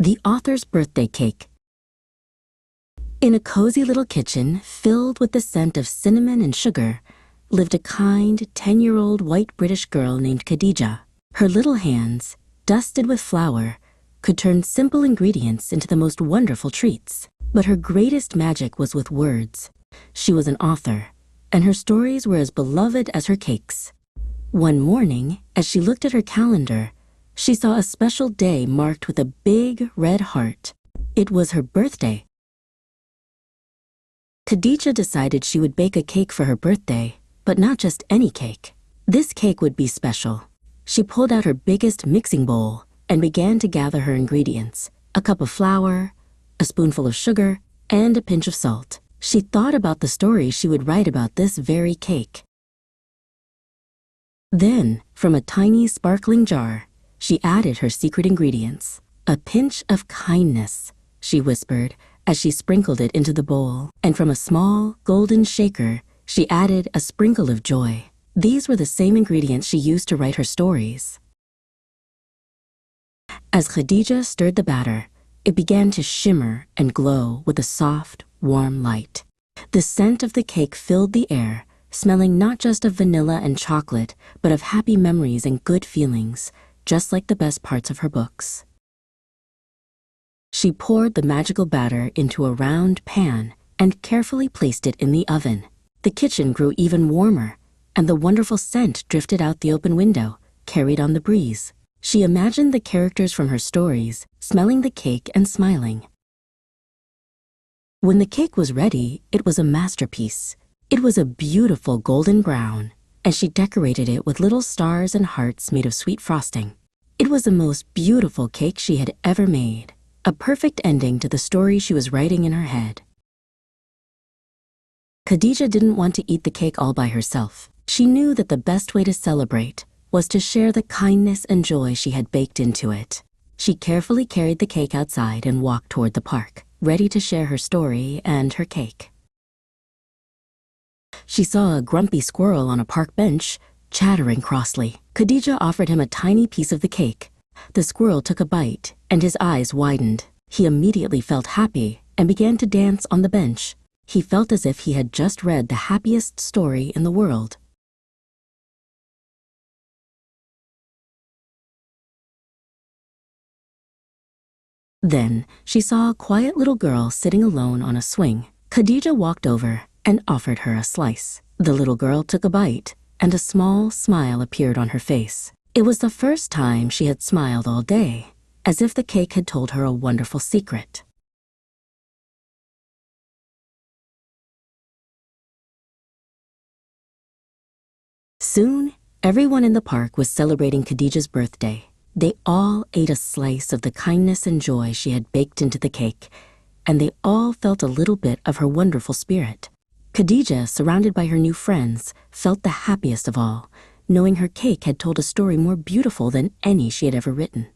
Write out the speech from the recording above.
The author's birthday cake. In a cozy little kitchen filled with the scent of cinnamon and sugar lived a kind 10-year-old white British girl named Khadija. Her little hands, dusted with flour, could turn simple ingredients into the most wonderful treats. But her greatest magic was with words. She was an author, and her stories were as beloved as her cakes. One morning, as she looked at her calendar, she saw a special day marked with a big red heart. It was her birthday. Khadija decided she would bake a cake for her birthday, but not just any cake. This cake would be special. She pulled out her biggest mixing bowl and began to gather her ingredients: a cup of flour, a spoonful of sugar, and a pinch of salt. She thought about the story she would write about this very cake. Then, from a tiny sparkling jar, she added her secret ingredients. "A pinch of kindness," she whispered as she sprinkled it into the bowl, and from a small, golden shaker, she added a sprinkle of joy. These were the same ingredients she used to write her stories. As Khadija stirred the batter, it began to shimmer and glow with a soft, warm light. The scent of the cake filled the air, smelling not just of vanilla and chocolate, but of happy memories and good feelings, just like the best parts of her books. She poured the magical batter into a round pan and carefully placed it in the oven. The kitchen grew even warmer, and the wonderful scent drifted out the open window, carried on the breeze. She imagined the characters from her stories, smelling the cake and smiling. When the cake was ready, it was a masterpiece. It was a beautiful golden brown, and she decorated it with little stars and hearts made of sweet frosting. It was the most beautiful cake she had ever made, a perfect ending to the story she was writing in her head. Khadija didn't want to eat the cake all by herself. She knew that the best way to celebrate was to share the kindness and joy she had baked into it. She carefully carried the cake outside and walked toward the park, ready to share her story and her cake. She saw a grumpy squirrel on a park bench, chattering crossly. Khadija offered him a tiny piece of the cake. The squirrel took a bite, and his eyes widened. He immediately felt happy and began to dance on the bench. He felt as if he had just read the happiest story in the world. Then she saw a quiet little girl sitting alone on a swing. Khadija walked over and offered her a slice. The little girl took a bite, and a small smile appeared on her face. It was the first time she had smiled all day, as if the cake had told her a wonderful secret. Soon, everyone in the park was celebrating Khadija's birthday. They all ate a slice of the kindness and joy she had baked into the cake, and they all felt a little bit of her wonderful spirit. Khadija, surrounded by her new friends, felt the happiest of all, knowing her cake had told a story more beautiful than any she had ever written.